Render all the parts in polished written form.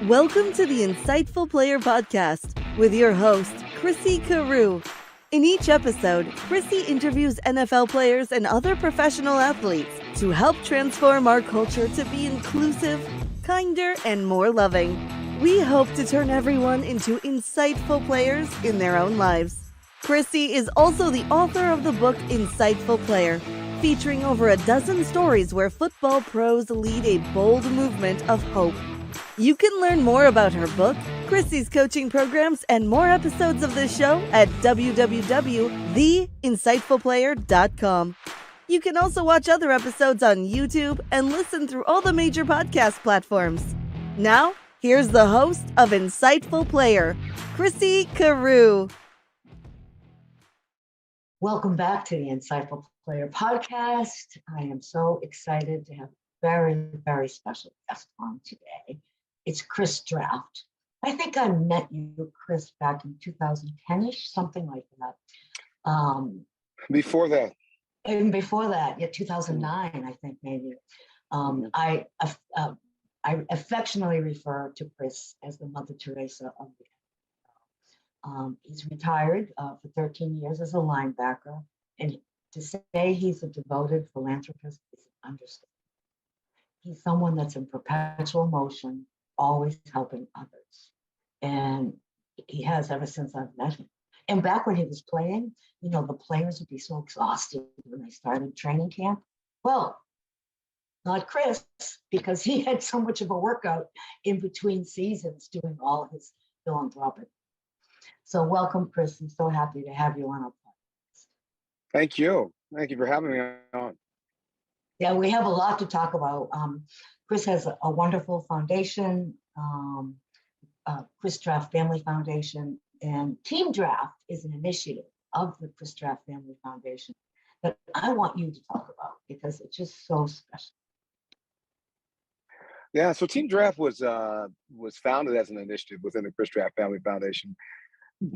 Welcome to the Insightful Player Podcast with your host, Chrissy Carew. In each episode, Chrissy interviews NFL players and other professional athletes to help transform our culture to be inclusive, kinder, and more loving. We hope to turn everyone into insightful players in their own lives. Chrissy is also the author of the book Insightful Player, featuring over a dozen stories where football pros lead a bold movement of hope. You can learn more about her book, Chrissy's coaching programs, and more episodes of this show at www.theinsightfulplayer.com. You can also watch other episodes on YouTube and listen through all the major podcast platforms. Now, here's the host of Insightful Player, Chrissy Carew. Welcome back to the Insightful Player Podcast. I am so excited to have a very, very special guest on today. It's Chris Draft. I think I met you, Chris, back in 2010-ish, something like that. Before that. Even before that, yeah, 2009, I think maybe. I affectionately refer to Chris as the Mother Teresa of the NFL. He's retired for 13 years as a linebacker, and to say he's a devoted philanthropist is an understatement. He's someone that's in perpetual motion, always helping others. And he has ever since I've met him. And back when he was playing, the players would be so exhausted when they started training camp. Well, not Chris, because he had so much of a workout in between seasons doing all his philanthropic. So welcome, Chris. I'm so happy to have you on our podcast. Thank you. Thank you for having me on. Yeah, we have a lot to talk about. Chris has a wonderful foundation, Chris Draft Family Foundation, and Team Draft is an initiative of the Chris Draft Family Foundation that I want you to talk about because it's just so special. Yeah, so Team Draft was founded as an initiative within the Chris Draft Family Foundation,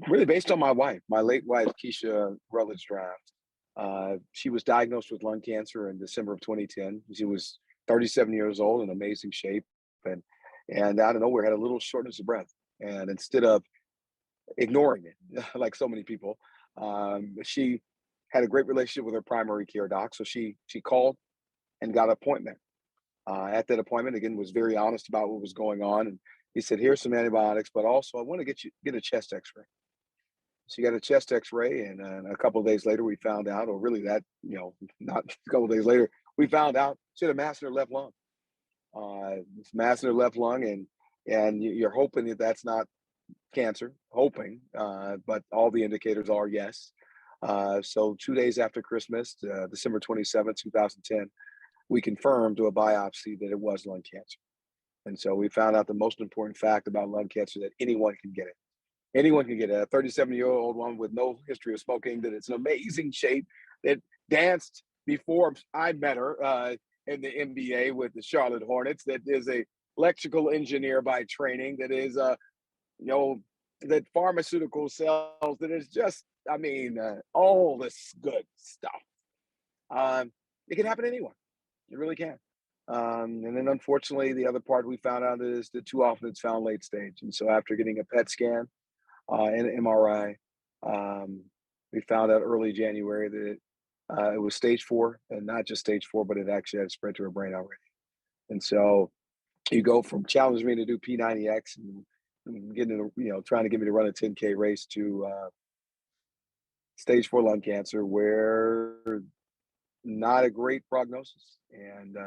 really based on my wife, my late wife, Keisha Rutledge Draft. She was diagnosed with lung cancer in December of 2010. She was 37 years old, in amazing shape, and out of nowhere had a little shortness of breath. And instead of ignoring it, like so many people, she had a great relationship with her primary care doc. So she called and got an appointment. At that appointment, again, was very honest about what was going on, and he said, "Here's some antibiotics, but also I want to get a chest X-ray." She got a chest X-ray, and a couple of days later, we found out, or really that, not a couple of days later, we found out she had a mass in her left lung. Mass in her left lung, and you're hoping that that's not cancer, but all the indicators are yes. So 2 days after Christmas, December 27th, 2010, we confirmed to a biopsy that it was lung cancer. And so we found out the most important fact about lung cancer, that anyone can get it. Anyone can get it. A 37-year-old woman with no history of smoking, that it's an amazing shape, that danced before I met her in the NBA with the Charlotte Hornets, that is a electrical engineer by training, that is, that pharmaceutical sells, that is just, all this good stuff. It can happen to anyone. It really can. And then unfortunately, the other part we found out is that too often it's found late stage. And so after getting a PET scan and an MRI, we found out early January that it was stage 4, and not just stage 4, but it actually had spread to her brain already. And so you go from challenging me to do P90X and getting, trying to get me to run a 10K race to stage 4 lung cancer, where not a great prognosis. And,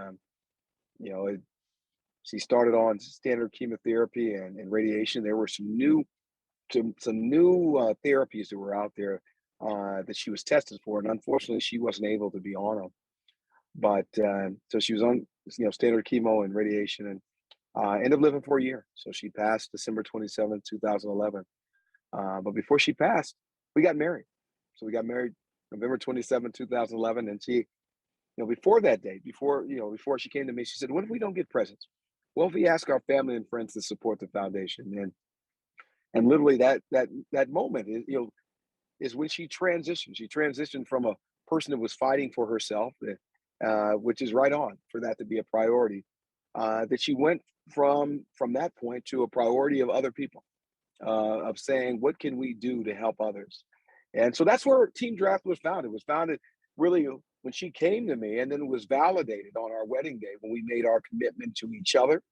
she started on standard chemotherapy and radiation. There were some new therapies that were out there that she was tested for, and unfortunately, she wasn't able to be on them. But so she was on, standard chemo and radiation, and ended up living for a year. So she passed December 27th, 2011. But before she passed, we got married. So we got married November 27th, 2011, and she, before that date, before she came to me, she said, "What if we don't get presents? What if we ask our family and friends to support the foundation?" And literally that moment is when she transitioned. She transitioned from a person that was fighting for herself, which is right on for that to be a priority, that she went from that point to a priority of other people, of saying, what can we do to help others? And so that's where Team Draft was founded. It was founded really when she came to me, and then it was validated on our wedding day when we made our commitment to each other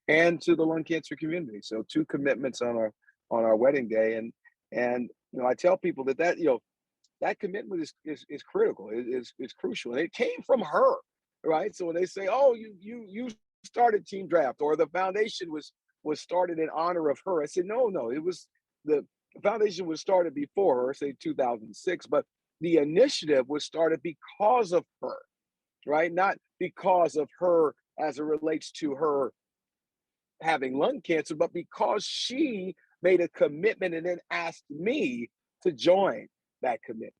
and to the lung cancer community. So two commitments on our wedding day, and I tell people that that commitment is critical, is crucial, and it came from her, right? So when they say, "Oh, you started Team Draft," or the foundation was started in honor of her, I said, no, it was the foundation was started before her, say 2006, but the initiative was started because of her, right? Not because of her as it relates to her having lung cancer, but because she made a commitment and then asked me to join that commitment,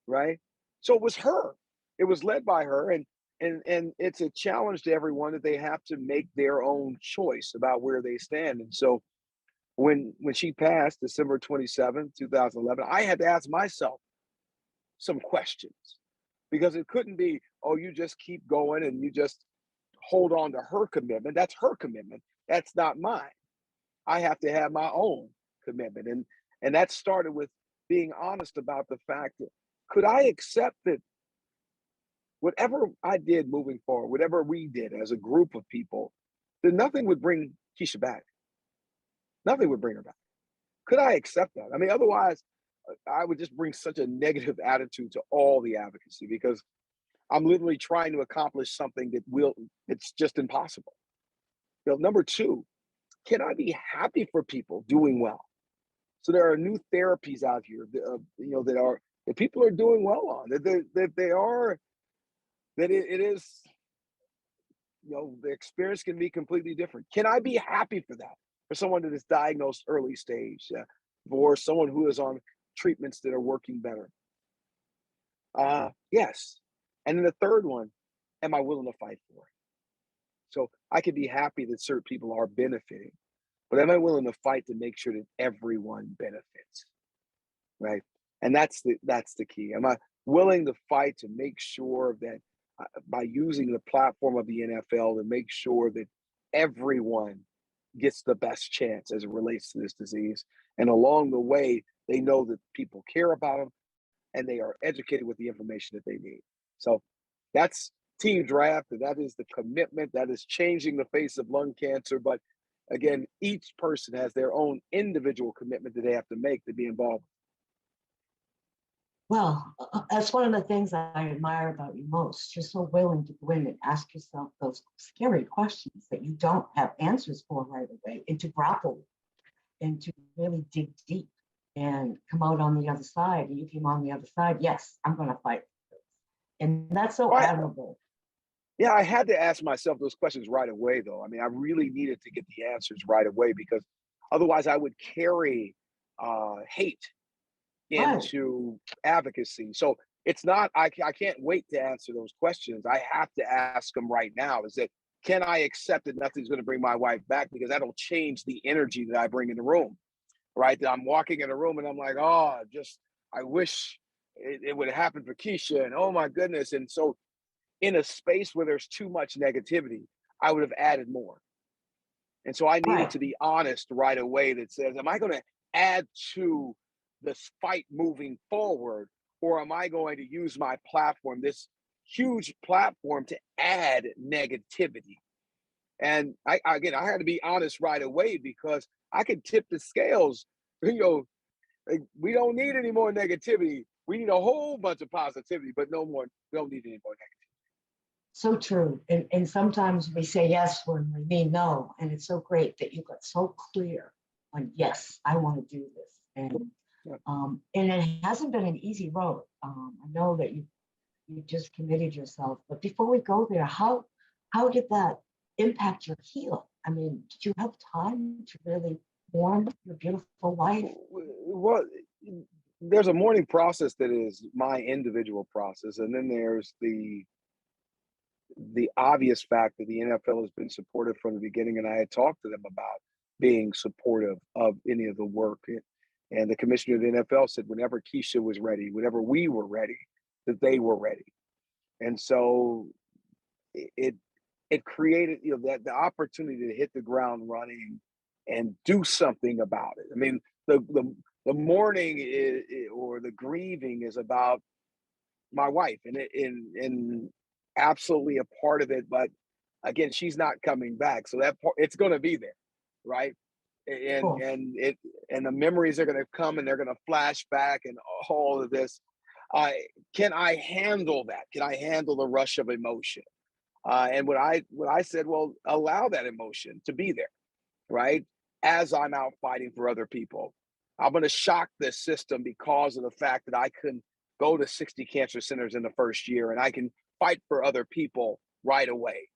right? So it was her. It was led by her, and it's a challenge to everyone that they have to make their own choice about where they stand. And so when she passed December 27th, 2011, I had to ask myself some questions, because it couldn't be, oh, you just keep going and you just hold on to her commitment. That's her commitment. That's not mine. I have to have my own commitment. And that started with being honest about the fact that, could I accept that whatever I did moving forward, whatever we did as a group of people, that nothing would bring Keisha back. Nothing would bring her back. Could I accept that? I mean, otherwise, I would just bring such a negative attitude to all the advocacy, because I'm literally trying to accomplish something it's just impossible. Number two, can I be happy for people doing well? So there are new therapies out here, that people are doing well on, that it is, the experience can be completely different. Can I be happy for that? For someone that is diagnosed early stage, or someone who is on treatments that are working better? Yes. And then the third one, am I willing to fight for it? So I could be happy that certain people are benefiting, but am I willing to fight to make sure that everyone benefits? Right. And that's the key. Am I willing to fight to make sure that, by using the platform of the NFL, to make sure that everyone gets the best chance as it relates to this disease? And along the way, they know that people care about them and they are educated with the information that they need. So that's Team Draft, and that is the commitment that is changing the face of lung cancer. But again, each person has their own individual commitment that they have to make to be involved. Well, that's one of the things I admire about you most. You're so willing to go in and ask yourself those scary questions that you don't have answers for right away, and to grapple and to really dig deep and come out on the other side. And you came on the other side. Yes, I'm going to fight for this. And that's so admirable. Yeah, I had to ask myself those questions right away, though. I mean, I really needed to get the answers right away, because otherwise I would carry hate into advocacy. So it's not, I can't wait to answer those questions. I have to ask them right now. Is that, can I accept that nothing's going to bring my wife back? Because that'll change the energy that I bring in the room, right? That I'm walking in a room and I'm like, oh, I wish it would happen for Keisha, and oh my goodness. And so in a space where there's too much negativity, I would have added more. And so I needed to be honest right away, that says, am I going to add to this fight moving forward, or am I going to use my platform, this huge platform, to add negativity? And I had to be honest right away, because I could tip the scales. Like, we don't need any more negativity. We need a whole bunch of positivity, but no more. We don't need any more negativity. So true. And sometimes we say yes when we mean no. And it's so great that you got so clear on, yes, I want to do this. And it hasn't been an easy road. I know that you just committed yourself. But before we go there, how did that impact your healing? I mean, did you have time to really mourn your beautiful wife? Well, there's a mourning process that is my individual process, and then there's the obvious fact that the NFL has been supportive from the beginning, and I had talked to them about being supportive of any of the work. And the commissioner of the NFL said whenever Keisha was ready, whenever we were ready, that they were ready. And so it it created, that the opportunity to hit the ground running and do something about it. I mean, the mourning or the grieving is about my wife, and absolutely a part of it. But again, she's not coming back, so that part, it's going to be there, right? And Cool. and the memories are going to come, and they're going to flash back, and all of this. Can I handle that? Can I handle the rush of emotion? And what I said, well, allow that emotion to be there, right? As I'm out fighting for other people, I'm going to shock this system because of the fact that I couldn't go to 60 cancer centers in the first year, and I can fight for other people right away.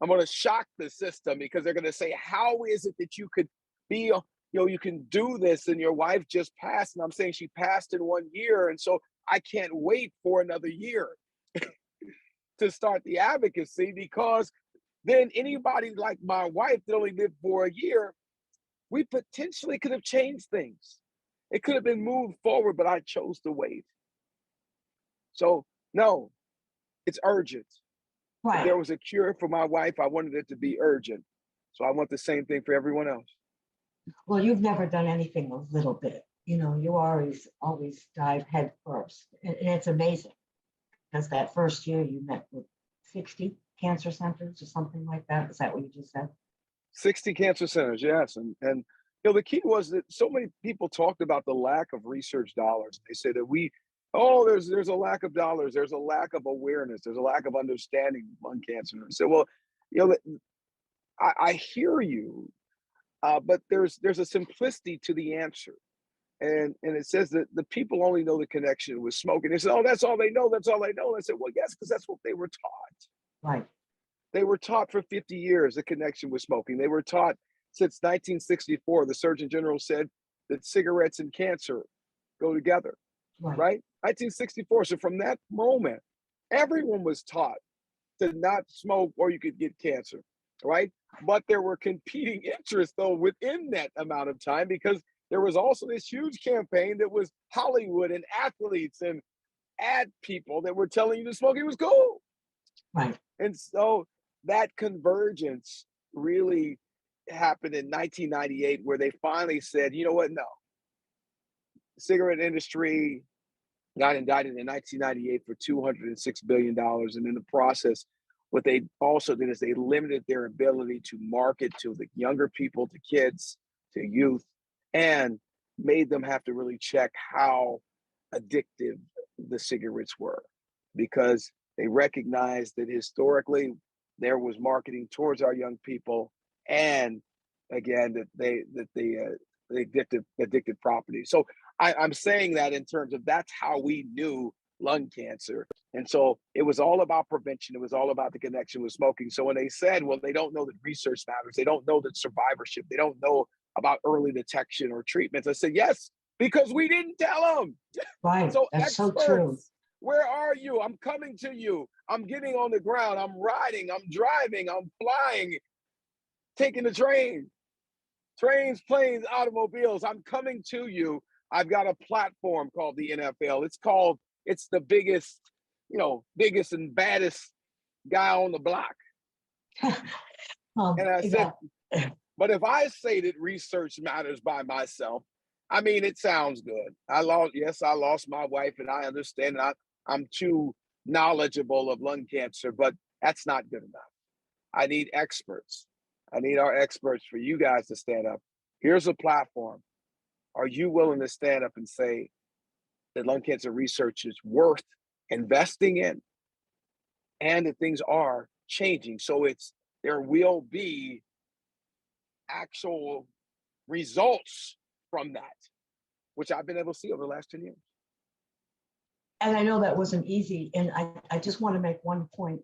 I'm going to shock the system because they're going to say, how is it that you could be, you can do this, and your wife just passed? And I'm saying she passed in 1 year. And so I can't wait for another year to start the advocacy, because then anybody like my wife that only lived for a year, we potentially could have changed things. It could have been moved forward, but I chose to wait. So no, it's urgent. If Right. there was a cure for my wife, I wanted it to be urgent. So I want the same thing for everyone else. Well, you've never done anything a little bit. You always dive head first. And it's amazing because that first year you met with 60 cancer centers or something like that. Is that what you just said? 60 cancer centers, yes. And the key was that so many people talked about the lack of research dollars. They say that there's a lack of dollars, there's a lack of awareness, there's a lack of understanding of lung cancer. And I said, well, I hear you, but there's a simplicity to the answer. And it says that the people only know the connection with smoking. They said, oh, that's all they know. That's all they know. And I said, well, yes, because that's what they were taught. Right. They were taught for 50 years the connection with smoking. They were taught since 1964. The Surgeon General said that cigarettes and cancer go together, right? 1964. So from that moment, everyone was taught to not smoke or you could get cancer, right? But there were competing interests, though, within that amount of time, because there was also this huge campaign that was Hollywood and athletes and ad people that were telling you that smoking was cool. Right. And so that convergence really happened in 1998, where they finally said, you know what? No. The cigarette industry got indicted in 1998 for $206 billion. And in the process, what they also did is they limited their ability to market to the younger people, to kids, to youth, and made them have to really check how addictive the cigarettes were, because they recognized that historically there was marketing towards our young people, and again that the addictive property. So I'm saying that in terms of that's how we knew lung cancer. And so it was all about prevention. It was all about the connection with smoking. So when they said, well, they don't know that research matters, they don't know that survivorship, they don't know about early detection or treatments, I said, yes, because we didn't tell them. Right. So That's experts, so true. where are you? I'm coming to you. I'm getting on the ground. I'm riding. I'm driving. I'm flying, taking the trains, planes, automobiles. I'm coming to you. I've got a platform called the NFL. It's the biggest and baddest guy on the block. And I said, but if I say that research matters by myself, I mean, it sounds good. I lost my wife, and I understand I'm too knowledgeable of lung cancer, but that's not good enough. I need experts. I need our experts for you guys to stand up. Here's a platform. Are you willing to stand up and say that lung cancer research is worth investing in, and that things are changing? So there will be actual results from that, which I've been able to see over the last 10 years. And I know that wasn't easy. And I just want to make one point.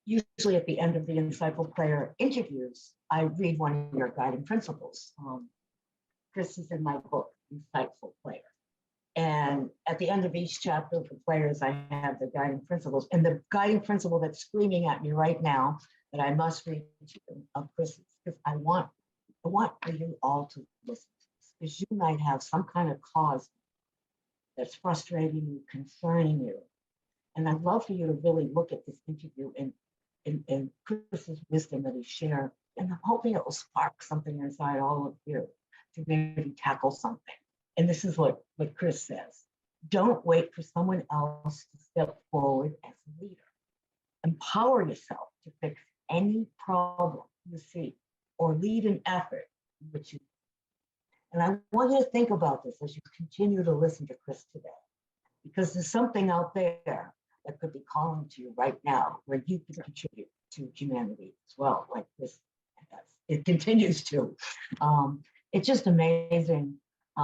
Usually at the end of the Insightful Player interviews, I read one of your guiding principles. Chris is in my book, Insightful Player. And at the end of each chapter for players, I have the guiding principles. And the guiding principle that's screaming at me right now that I must read of Chris, because I want for you all to listen to this, because you might have some kind of cause that's frustrating you, concerning you. And I'd love for you to really look at this interview and and Chris's wisdom that he shared. And I'm hoping it will spark something inside all of you to maybe tackle something. And this is what Chris says. Don't wait for someone else to step forward as a leader. Empower yourself to fix any problem you see or lead an effort in which you. And I want you to think about this as you continue to listen to Chris today, because there's something out there that could be calling to you right now where you can contribute to humanity as well, like this. It continues to. It's just amazing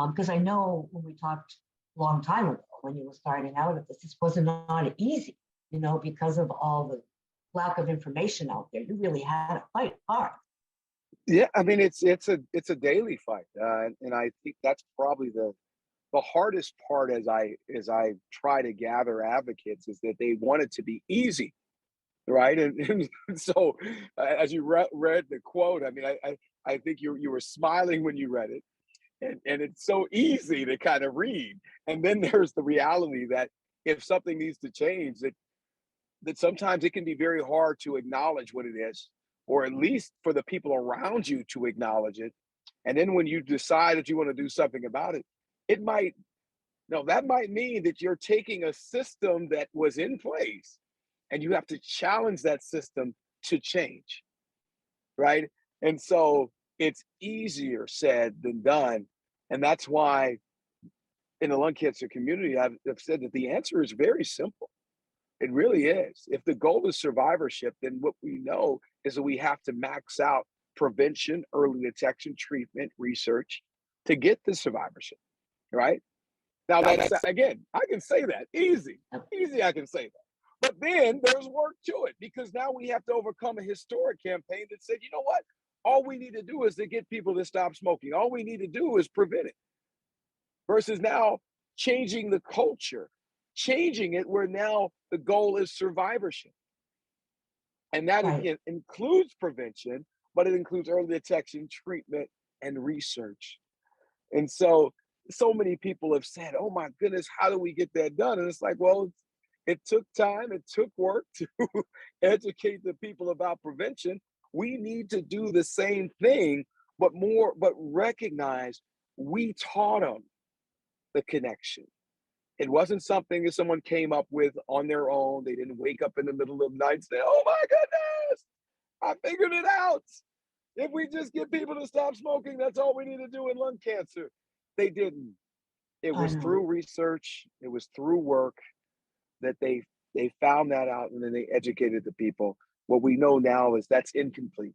because I know when we talked a long time ago, when you were starting out at this was not easy, because of all the lack of information out there. You really had to fight hard. Yeah, I mean it's a daily fight, and I think that's probably the hardest part as I try to gather advocates is that they want it to be easy, right? And so as you read the quote, I mean, I think you were smiling when you read it, and it's so easy to kind of read, and then there's the reality that if something needs to change, that sometimes it can be very hard to acknowledge what it is, or at least for the people around you to acknowledge it. And then when you decide that you want to do something about it, it might, no, that might mean that you're taking a system that was in place and you have to challenge that system to change, right? And so it's easier said than done. And that's why in the lung cancer community, I've said that the answer is very simple. It really is. If the goal is survivorship, then what we know is that we have to max out prevention, early detection, treatment, research to get to survivorship, right? Now, that's again, I can say that easy, I can say that. But then there's work to it because now we have to overcome a historic campaign that said, you know what? All we need to do is to get people to stop smoking. All we need to do is prevent it. Versus now changing the culture, changing it where now the goal is survivorship. And that it includes prevention, but it includes early detection, treatment, and research. And so many people have said, oh my goodness, how do we get that done? And it's like, well, it took time, it took work to educate the people about prevention. We need to do the same thing, but recognize we taught them the connection. It wasn't something that someone came up with on their own. They didn't wake up in the middle of the night and say, oh my goodness, I figured it out. If we just get people to stop smoking, that's all we need to do in lung cancer. They didn't. It was through research, it was through work that they found that out, and then they educated the people. What we know now is that's incomplete.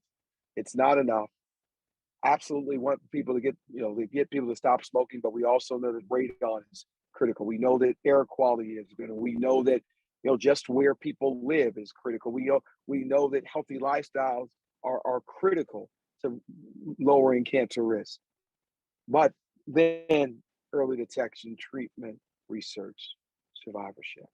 It's not enough. Absolutely want people to get people to stop smoking, but we also know that radon is critical. We know that air quality is good. We know that just where people live is critical. We know that healthy lifestyles are critical to lowering cancer risk. But then early detection, treatment, research, survivorship.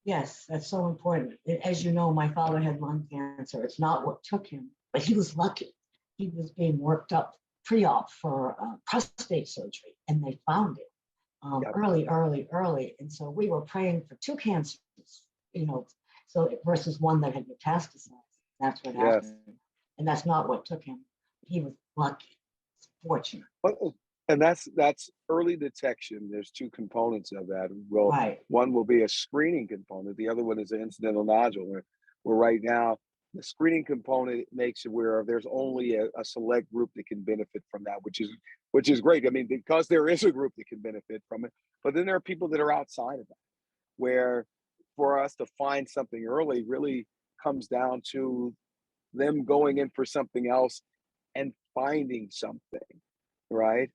Yes, that's so important. As you know, my father had lung cancer. It's not what took him, but he was lucky. He was being worked up pre-op for prostate surgery, and they found it early. And so we were praying for two cancers, so versus one that had metastasized. That's what happened. And that's not what took him. He was lucky, fortunate. And that's early detection. There's two components of that. One will be a screening component. The other one is an incidental nodule. Where right now the screening component makes it where there's only a select group that can benefit from that, which is great. I mean, because there is a group that can benefit from it, but then there are people that are outside of that, where for us to find something early really comes down to them going in for something else and finding something, right?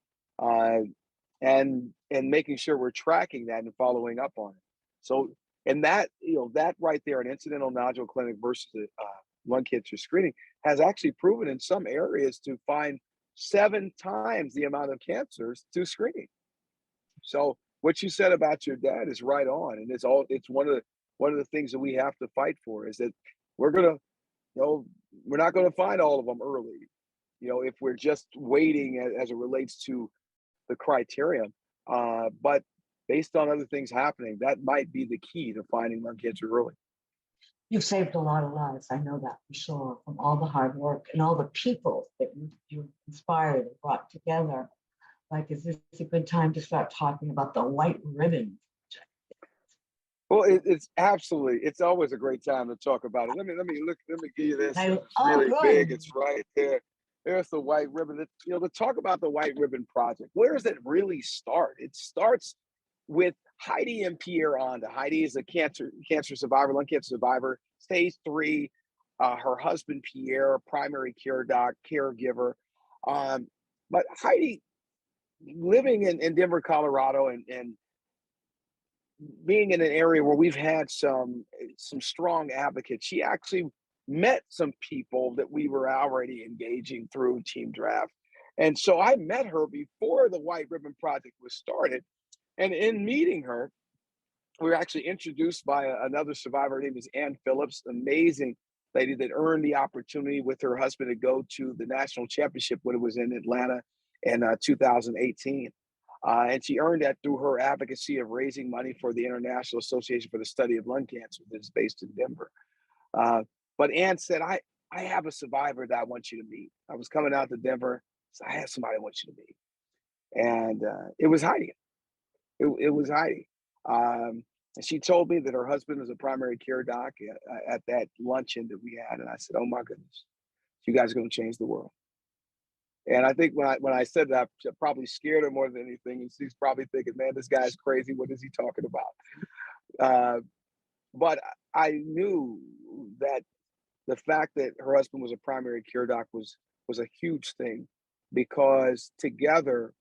And making sure we're tracking that and following up on it. So, and that that right there, an incidental nodule clinic versus lung cancer screening has actually proven in some areas to find 7 times the amount of cancers through screening. So what you said about your dad is right on, and it's one of the things that we have to fight for is that we're not gonna find all of them early. If we're just waiting as it relates to the criterion, but based on other things happening, that might be the key to finding lung cancer early. You've saved a lot of lives. I know that for sure, from all the hard work and all the people that you inspired and brought together. Like, is this a good time to start talking about the White Ribbon? Well, it's absolutely. It's always a great time to talk about it. Let me give you this. It's Oh, really big. good. It's right there. There's the White Ribbon. To talk about the White Ribbon Project. Where does it really start? It starts with Heidi and Pierre Onda. Heidi is a cancer survivor, lung cancer survivor, stage 3. Her husband Pierre, primary care caregiver. But Heidi, living in Denver, Colorado, and being in an area where we've had some strong advocates, she actually met some people that we were already engaging through Team Draft. And so I met her before the White Ribbon Project was started. And in meeting her, we were actually introduced by another survivor. Her name is Ann Phillips, amazing lady that earned the opportunity with her husband to go to the national championship when it was in Atlanta in 2018. And she earned that through her advocacy of raising money for the International Association for the Study of Lung Cancer that's based in Denver. But Ann said, I have a survivor that I want you to meet. I was coming out to Denver, so I have somebody I want you to meet. And it was Heidi. It was Heidi. And she told me that her husband was a primary care doc at that luncheon that we had. And I said, oh my goodness, you guys are going to change the world. And I think when I said that, I probably scared her more than anything. And she's probably thinking, man, this guy's crazy. What is he talking about? But I knew that the fact that her husband was a primary care doc was a huge thing, because together,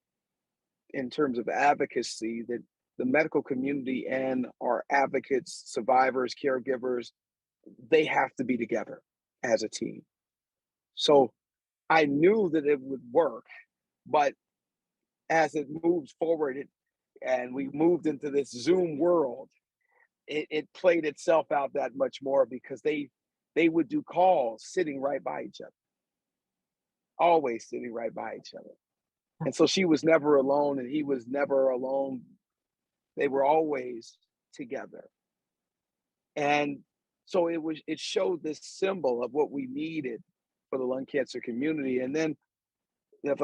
in terms of advocacy, that the medical community and our advocates, survivors, caregivers, they have to be together as a team. So I knew that it would work, but as it moves forward and we moved into this Zoom world, it played itself out that much more, because they would do calls sitting right by each other, always sitting right by each other. And so she was never alone and he was never alone. They were always together. And so it showed this symbol of what we needed for the lung cancer community. And then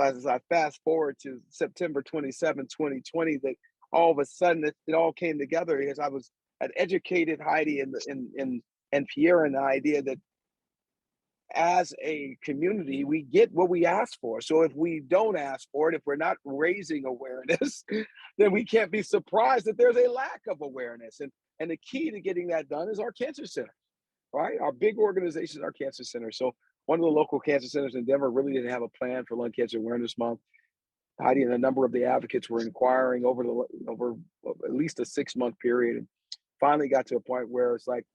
as I fast forward to September 27, 2020, that all of a sudden it all came together, because I'd educated Heidi and Pierre in the idea that as a community, we get what we ask for. So if we don't ask for it, if we're not raising awareness, then we can't be surprised that there's a lack of awareness. And the key to getting that done is our cancer center, right? Our big organization is our cancer center. So one of the local cancer centers in Denver really didn't have a plan for Lung Cancer Awareness Month. Heidi and a number of the advocates were inquiring over at least a 6-month period, and finally got to a point where it's like,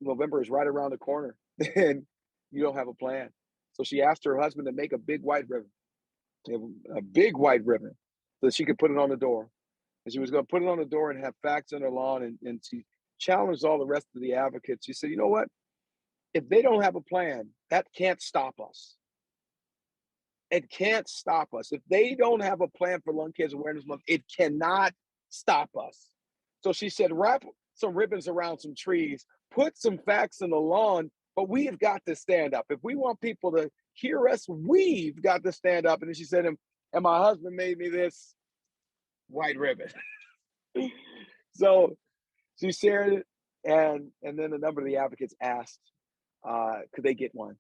November is right around the corner and you don't have a plan. So she asked her husband to make a big white ribbon, so that she could put it on the door. And she was going to put it on the door and have facts on her lawn. And she challenged all the rest of the advocates. She said, you know what? If they don't have a plan, that can't stop us. It can't stop us. If they don't have a plan for Lung Cancer Awareness Month, it cannot stop us. So she said, wrap some ribbons around some trees, put some facts on the lawn, but we've got to stand up. If we want people to hear us, we've got to stand up. And then she said, and my husband made me this white ribbon. So she shared it, and then a number of the advocates asked, could they get one?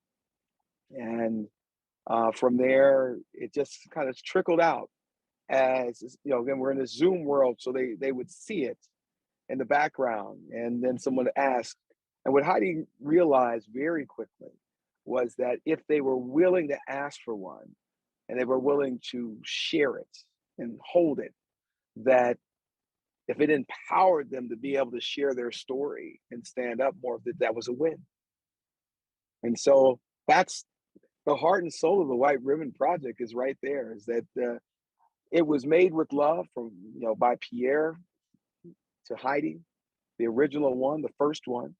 And from there, it just kind of trickled out. As again, we're in this Zoom world, so they would see it in the background, and then someone asked. And what Heidi realized very quickly was that if they were willing to ask for one, and they were willing to share it and hold it, that if it empowered them to be able to share their story and stand up more, that was a win. And so that's the heart and soul of the White Ribbon Project, is right there, is that it was made with love by Pierre to Heidi, the original one, the first one.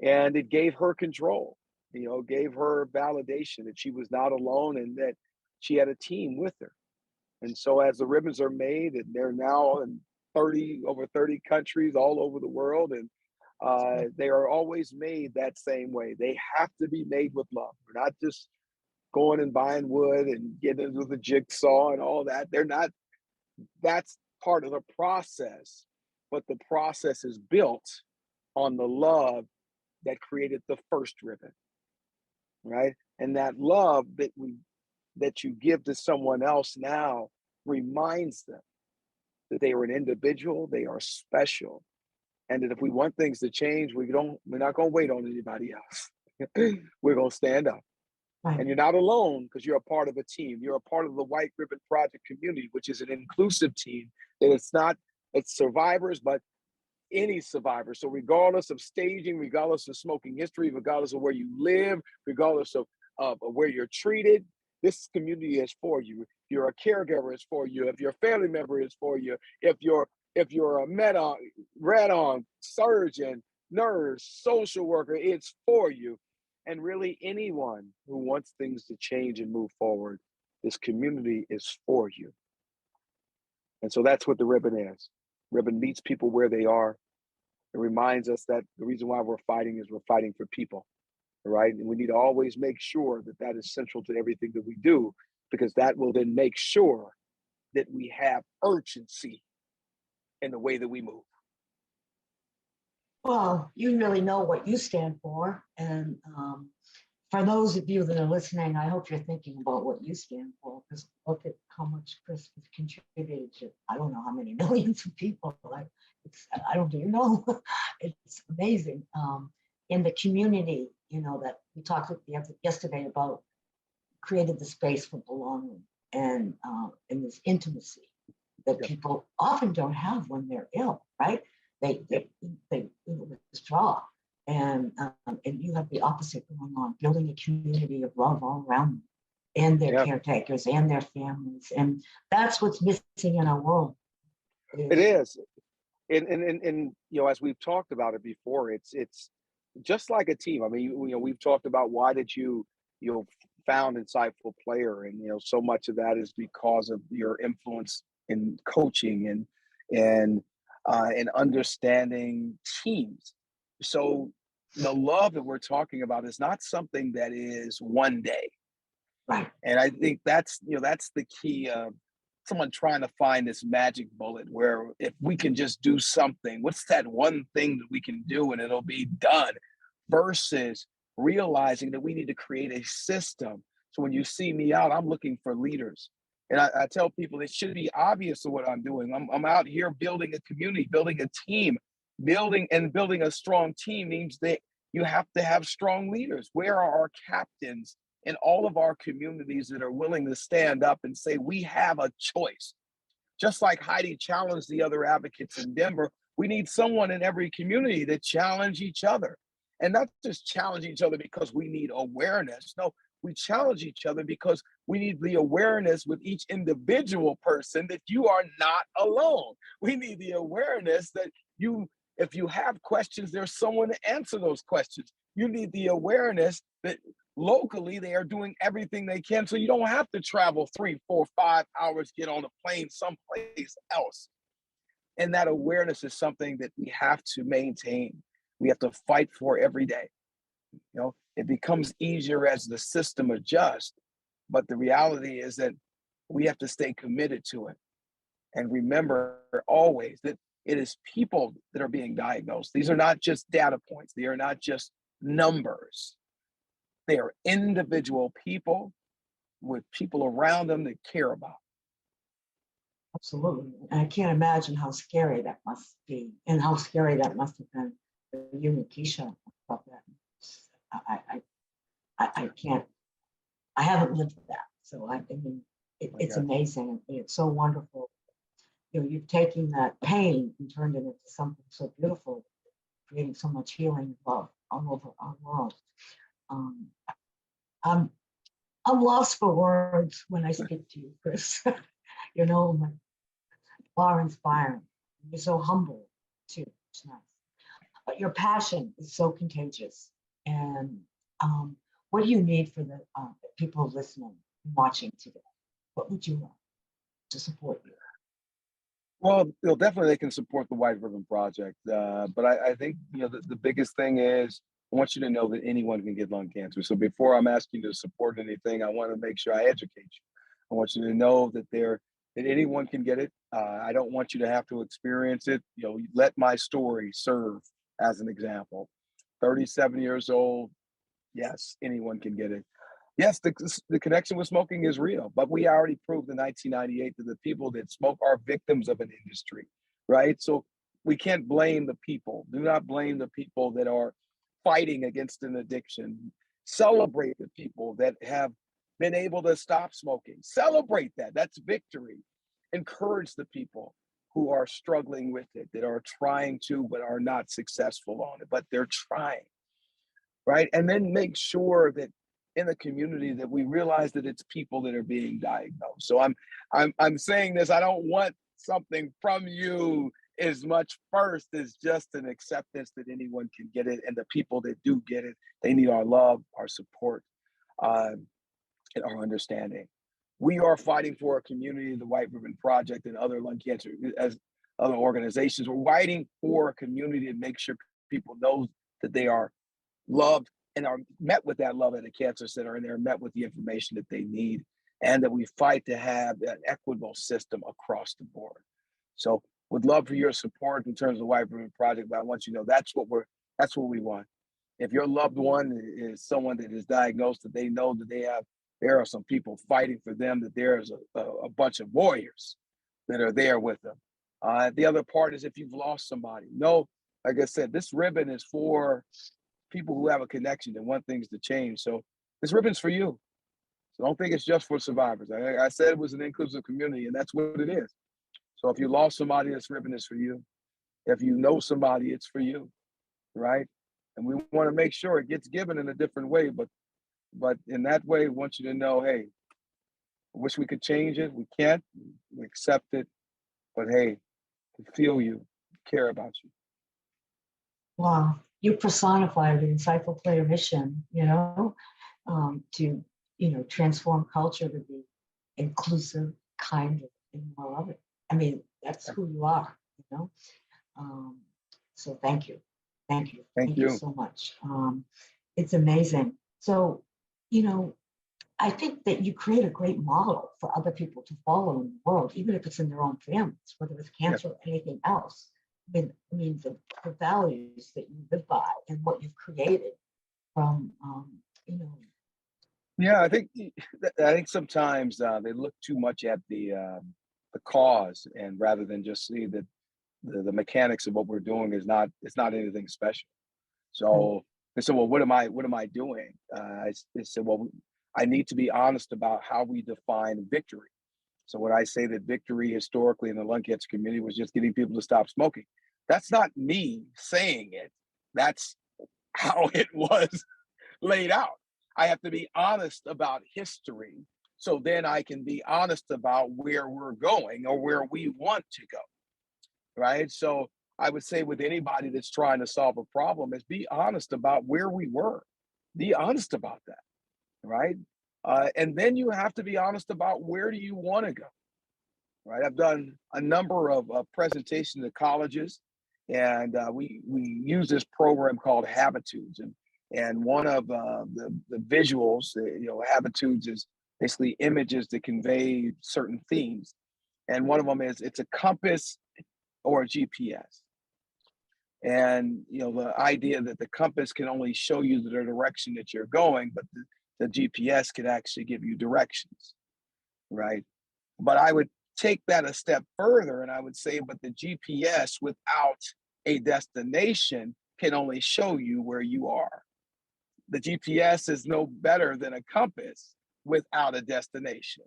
And it gave her control, gave her validation that she was not alone and that she had a team with her. And so as the ribbons are made, and they're now in over 30 countries all over the world, and They are always made that same way. They have to be made with love. We're not just going and buying wood and getting into the jigsaw and all that. They're not, that's part of the process, but the process is built on the love that created the first ribbon, right? And that love that you give to someone else now reminds them that they are an individual, they are special, and that if we want things to change, we're not going to wait on anybody else. We're going to stand up. Right. And you're not alone because you're a part of a team. You're a part of the White Ribbon Project community, which is an inclusive team. That it's survivors, but any survivor. So regardless of staging, regardless of smoking history, regardless of where you live, regardless of where you're treated, this community is for you. If you're a caregiver, it's for you. If you're a family member, it's for you. If you're a radon, surgeon, nurse, social worker, it's for you. And really anyone who wants things to change and move forward, this community is for you. And so that's what the ribbon is. Ribbon meets people where they are. It reminds us that the reason why we're fighting is we're fighting for people, right? And we need to always make sure that that is central to everything that we do, because that will then make sure that we have urgency in the way that we move. Well, you really know what you stand for. And for those of you that are listening, I hope you're thinking about what you stand for, because look at how much Chris has contributed to, I don't know how many millions of people. I don't even know. It's amazing. In the community, that we talked yesterday about, created the space for belonging and this intimacy that people often don't have when they're ill, right? They withdraw, and you have the opposite going on, building a community of love all around them and their caretakers and their families, and that's what's missing in our world. It is, and as we've talked about it before, it's just like a team. I mean, we've talked about why did you found Insightful Player, and so much of that is because of your influence in coaching and understanding teams. So the love that we're talking about is not something that is one day. Right. And I think that's the key of someone trying to find this magic bullet where if we can just do something, what's that one thing that we can do and it'll be done, versus realizing that we need to create a system. So when you see me out, I'm looking for leaders. And I tell people it should be obvious of what I'm doing. I'm out here building a community, building a team, building a strong team means that you have to have strong leaders. Where are our captains in all of our communities that are willing to stand up and say, we have a choice? Just like Heidi challenged the other advocates in Denver, we need someone in every community to challenge each other. And not just challenge each other because we need awareness. No, we challenge each other because we need the awareness with each individual person that you are not alone. We need the awareness that if you have questions, there's someone to answer those questions. You need the awareness that locally they are doing everything they can, so you don't have to travel 3, 4, 5 hours, get on a plane someplace else. And that awareness is something that we have to maintain. We have to fight for every day. It becomes easier as the system adjusts, but the reality is that we have to stay committed to it. And remember always that it is people that are being diagnosed. These are not just data points. They are not just numbers. They are individual people with people around them that care about. Absolutely. And I can't imagine how scary that must be, and how scary that must have been for you and Keisha about that. I can't, I haven't lived that. So I mean, it's amazing. And it's so wonderful. You've taken that pain and turned it into something so beautiful, creating so much healing and love all over our world. I'm lost for words when I speak to you, Chris. You are inspiring. You're so humble too. It's nice. But your passion is so contagious. And what do you need for the people listening and watching today? What would you like to support you? Well, definitely they can support the White Ribbon Project, but I think the biggest thing is I want you to know that anyone can get lung cancer. So before I'm asking you to support anything, I want to make sure I educate you. I want you to know that anyone can get it. I don't want you to have to experience it. Let my story serve as an example. 37 years old, yes, anyone can get it. Yes, the connection with smoking is real, but we already proved in 1998 that the people that smoke are victims of an industry, right? So we can't blame the people. Do not blame the people that are fighting against an addiction. Celebrate the people that have been able to stop smoking. Celebrate that. That's victory. Encourage the people who are struggling with it, that are trying to, but are not successful on it, but they're trying, right? And then make sure that in the community that we realize that it's people that are being diagnosed. So I'm saying this. I don't want something from you as much first as just an acceptance that anyone can get it, and the people that do get it, they need our love, our support, and our understanding. We are fighting for a community, the White Ribbon Project, and other lung cancer as other organizations. We're fighting for a community to make sure people know that they are loved and are met with that love at a cancer center, and they're met with the information that they need, and that we fight to have an equitable system across the board. So would love for your support in terms of the White Ribbon Project, but I want you to know that's what we want. If your loved one is someone that is diagnosed, that they know that there are some people fighting for them, that there's a bunch of warriors that are there with them. The other part is if you've lost somebody. No, like I said, this ribbon is for people who have a connection and want things to change. So this ribbon's for you. So don't think it's just for survivors. I said it was an inclusive community, and that's what it is. So if you lost somebody, this ribbon is for you. If you know somebody, it's for you, right? And we want to make sure it gets given in a different way, but in that way, we want you to know, hey, I wish we could change it. We can't. We accept it, but hey, we feel you, care about you. Wow, you personified the insightful player mission, to, transform culture to be inclusive, kind, and more loving. I mean, that's who you are, you know? So thank you. Thank you. Thank you you. so much. It's amazing. So, I think that you create a great model for other people to follow in the world, even if it's in their own families, whether it's cancer or anything else. I mean the values that you live by and what you've created from, Yeah, I think sometimes they look too much at the cause, and rather than just see that the mechanics of what we're doing is not it's not anything special. So they said, well, what am I doing? They said, well, I need to be honest about how we define victory. So when I say that victory historically in the lung cancer community was just getting people to stop smoking, that's not me saying it. That's how it was laid out. I have to be honest about history, so then I can be honest about where we're going or where we want to go, right? So I would say with anybody that's trying to solve a problem is be honest about where we were. Be honest about that, right? And then you have to be honest about where do you want to go, right? I've done a number of presentations at colleges, and we use this program called Habitudes, and one of the visuals, Habitudes is basically images that convey certain themes, and one of them is it's a compass or a GPS. And the idea that the compass can only show you the direction that you're going, but the GPS can actually give you directions, right? But I would take that a step further, and I would say, but the GPS without a destination can only show you where you are. The GPS is no better than a compass without a destination.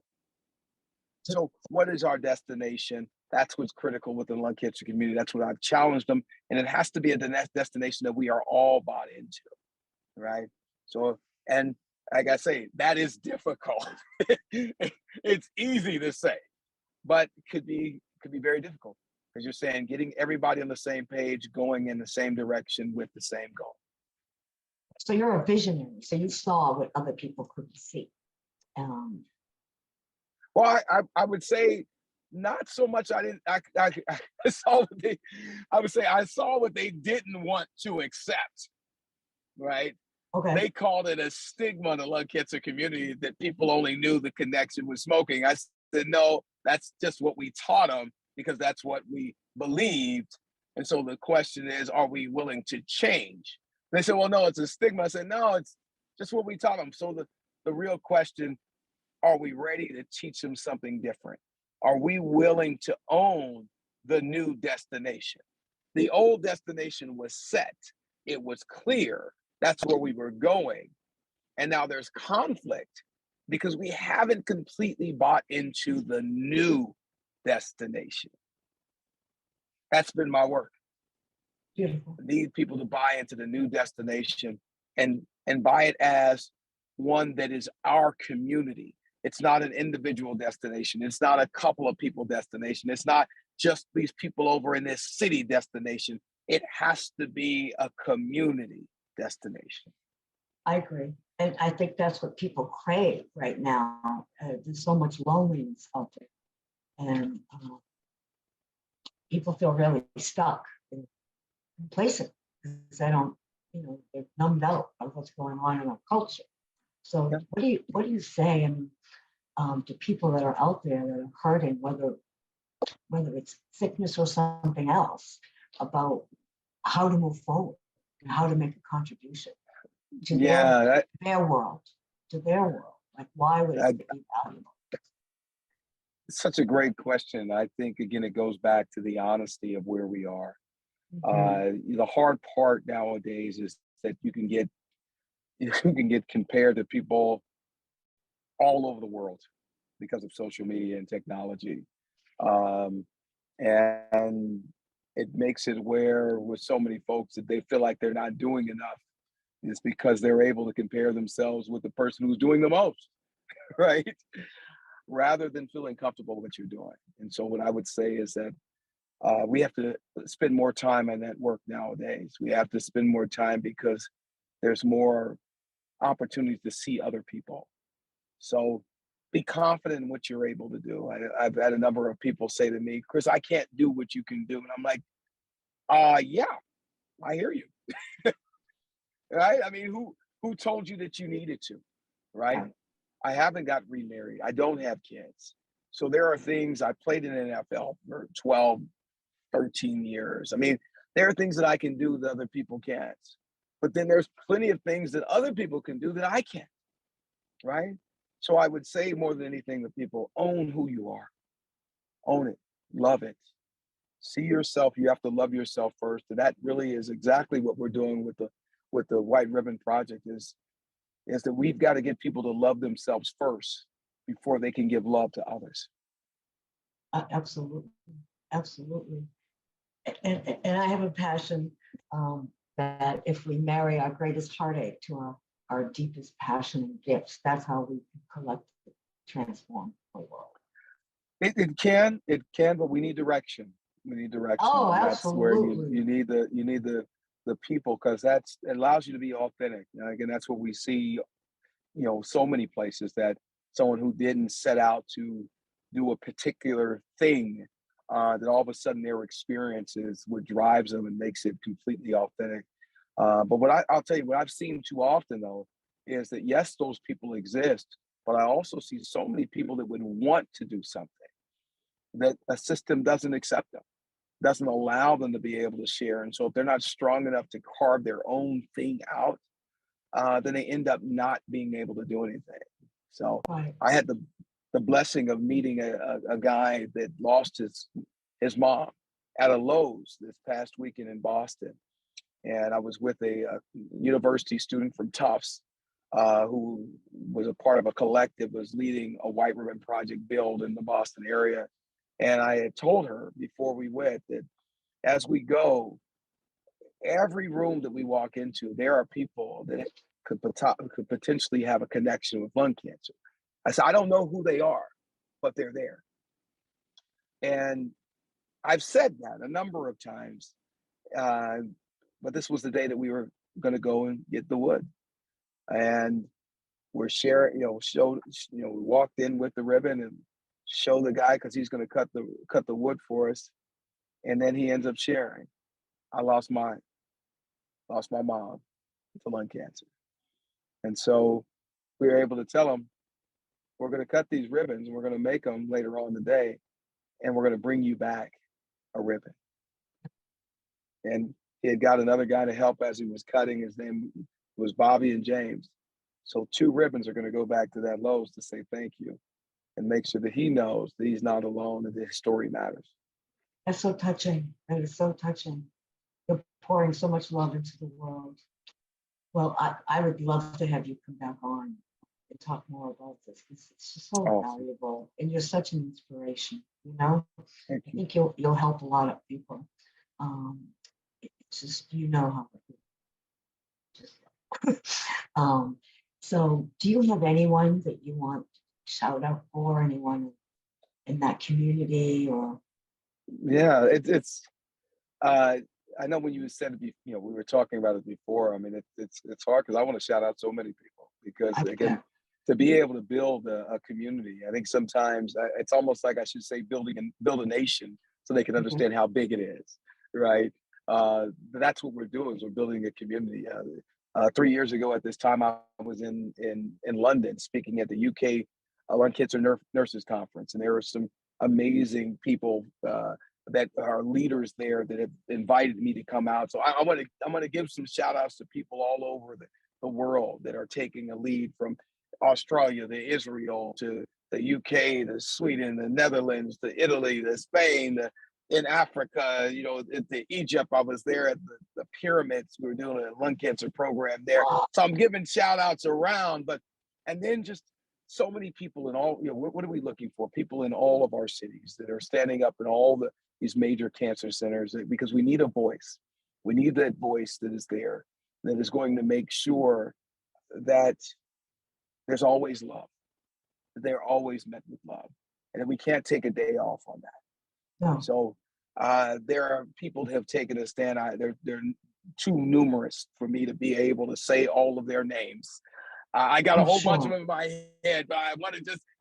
So what is our destination? That's what's critical with the lung cancer community. That's what I've challenged them. And it has to be a destination that we are all bought into, right? So, and like I say, that is difficult. It's easy to say, but could be very difficult, because you're saying getting everybody on the same page, going in the same direction with the same goal. So you're a visionary. So you saw what other people couldn't see. Well, I would say Not so much. I saw what they, I would say I saw what they didn't want to accept, right? Okay. They called it a stigma in the lung cancer community that people only knew the connection with smoking. I said, no, that's just what we taught them because that's what we believed. And so the question is, are we willing to change? They said, well, no, it's a stigma. I said, no, it's just what we taught them. So the real question, are we ready to teach them something different? Are we willing to own the new destination? The old destination was set. It was clear. That's where we were going. And now there's conflict because we haven't completely bought into the new destination. That's been my work. Beautiful. I need people to buy into the new destination and buy it as one that is our community. It's not an individual destination. It's not a couple of people destination. It's not just these people over in this city destination. It has to be a community destination. I agree. And I think that's what people crave right now. There's so much loneliness out there. And people feel really stuck in places because they don't, they're numbed out of what's going on in our culture. So Yeah. what do you say to people that are out there that are hurting, whether it's sickness or something else, about how to move forward and how to make a contribution to their world, Like, why would it be valuable? It's such a great question. I think, again, it goes back to the honesty of where we are. Mm-hmm. The hard part nowadays is that you can get compared to people all over the world because of social media and technology. And it makes it where with so many folks that they feel like they're not doing enough. It's because they're able to compare themselves with the person who's doing the most, right? Rather than feeling comfortable with what you're doing. And so what I would say is that we have to spend more time on that work nowadays. We have to spend more time because there's more opportunities to see other people. So be confident in what you're able to do. I've had a number of people say to me, Chris, I can't do what you can do. And I'm like, yeah, I hear you. Right? I mean, who told you that you needed to? Right? I haven't got remarried. I don't have kids. So there are things. I played in the NFL for 12, 13 years. I mean, there are things that I can do that other people can't. But then there's plenty of things that other people can do that I can't. Right? So I would say more than anything to people, own who you are. Own it. Love it. See yourself. You have to love yourself first. And that really is exactly what we're doing with the White Ribbon Project is that we've got to get people to love themselves first before they can give love to others. Absolutely. And I have a passion that if we marry our greatest heartache to our deepest passion and gifts, that's how we collectively transform the world. It can, but we need direction. We need direction. Oh, and absolutely. That's where you need the people, because it allows you to be authentic. And again, that's what we see, so many places, that someone who didn't set out to do a particular thing, that all of a sudden their experience is what drives them and makes it completely authentic. But I'll tell you, what I've seen too often though, is that yes, those people exist, but I also see so many people that would want to do something that a system doesn't accept them, doesn't allow them to be able to share. And so if they're not strong enough to carve their own thing out, then they end up not being able to do anything. So Right. I had the blessing of meeting a guy that lost his mom at a Lowe's this past weekend in Boston. And I was with a university student from Tufts, who was a part of a collective, was leading a White Ribbon Project build in the Boston area. And I had told her before we went that as we go, every room that we walk into, there are people that could potentially have a connection with lung cancer. I said, I don't know who they are, but they're there. And I've said that a number of times, but this was the day that we were going to go and get the wood. And we're sharing, we walked in with the ribbon and show the guy because he's going to cut the wood for us, and then he ends up sharing. I lost my mom to lung cancer, and so we were able to tell him, we're going to cut these ribbons, we're going to make them later on today, and we're going to bring you back a ribbon. And he had got another guy to help as he was cutting. His name was Bobby and James. So 2 ribbons are going to go back to that Lowe's to say thank you and make sure that he knows that he's not alone and that his story matters. That's so touching. That is so touching. You're pouring so much love into the world. Well, I would love to have you come back on and talk more about this, because it's just so valuable, and you're such an inspiration. I think you'll help a lot of people. It's just, how so do you have anyone that you want to shout out for, anyone in that community? Or yeah, it's I know when you said it, we were talking about it before. I mean, it's hard because I want to shout out so many people, because again, to be able to build a community, I think sometimes it's almost like, I should say, build a nation so they can understand how big it is, right? That's what we're doing, is we're building a community. 3 years ago at this time, I was in London speaking at the UK Lung Cancer Nurses Conference, and there were some amazing people that are leaders there that have invited me to come out. So I'm going to give some shout outs to people all over the world that are taking a lead, from Australia to Israel to the UK to Sweden, the Netherlands to Italy to Spain in Africa, to Egypt. I was there at the pyramids. We were doing a lung cancer program there. So I'm giving shout outs around, and then just so many people in all, what are we looking for? People in all of our cities that are standing up in all these major cancer centers, because we need a voice. We need that voice that is there, that is going to make sure that there's always love, that they're always met with love, and that we can't take a day off on that. No. So there are people that have taken a stand. They're too numerous for me to be able to say all of their names. I got a whole bunch of them in my head, but I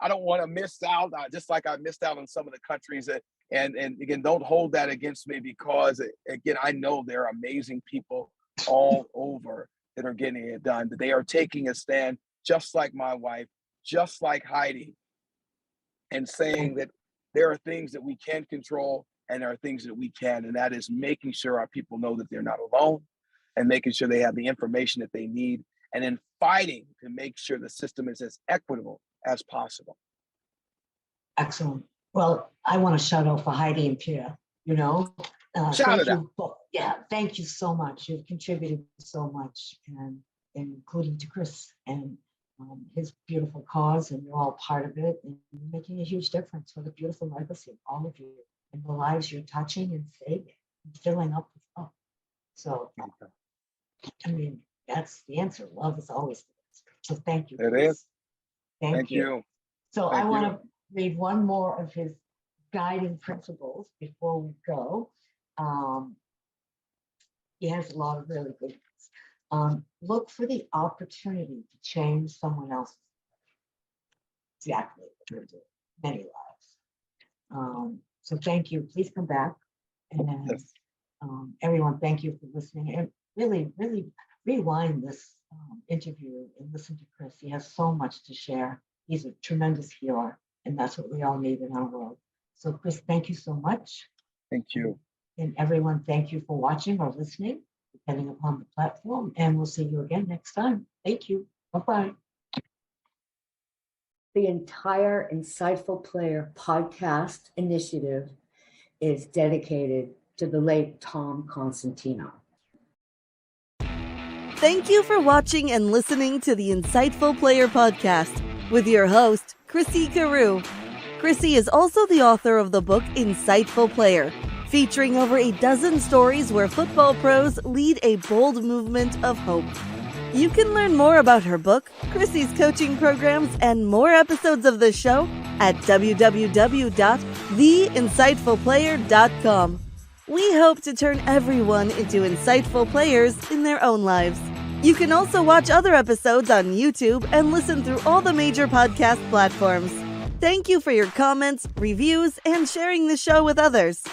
don't want to miss out, just like I missed out on some of the countries and again, don't hold that against me, because again, I know there are amazing people all over that are getting it done, that they are taking a stand, just like my wife, just like Heidi, and saying that there are things that we can control and there are things that we can, and that is making sure our people know that they're not alone, and making sure they have the information that they need, and then fighting to make sure the system is as equitable as possible. Excellent. Well, I want to shout out for Heidi and Pierre, Shout it out. Yeah, thank you so much. You've contributed so much, and including to Chris and his beautiful cause, and you're all part of it, and you're making a huge difference with a beautiful legacy, all of you, and the lives you're touching and saving, and filling up with love. So, I mean, that's the answer. Love is always the answer. So thank you. It is. Thank you. So I want to read one more of his guiding principles before we go. He has a lot of really good ones. Look for the opportunity to change someone else's life. Exactly what we're doing. Many lives. So thank you. Please come back. And everyone, thank you for listening. And really, really rewind this interview and listen to Chris. He has so much to share. He's a tremendous healer, and that's what we all need in our world. So Chris, thank you so much. Thank you. And everyone, thank you for watching or listening, depending upon the platform. And we'll see you again next time. Thank you. Bye-bye. The entire Insightful Player podcast initiative is dedicated to the late Tom Constantino. Thank you for watching and listening to the Insightful Player podcast with your host, Chrissy Carew. Chrissy is also the author of the book Insightful Player, featuring over a dozen stories where football pros lead a bold movement of hope. You can learn more about her book, Chrissy's coaching programs, and more episodes of the show at www.theinsightfulplayer.com. We hope to turn everyone into insightful players in their own lives. You can also watch other episodes on YouTube and listen through all the major podcast platforms. Thank you for your comments, reviews, and sharing the show with others.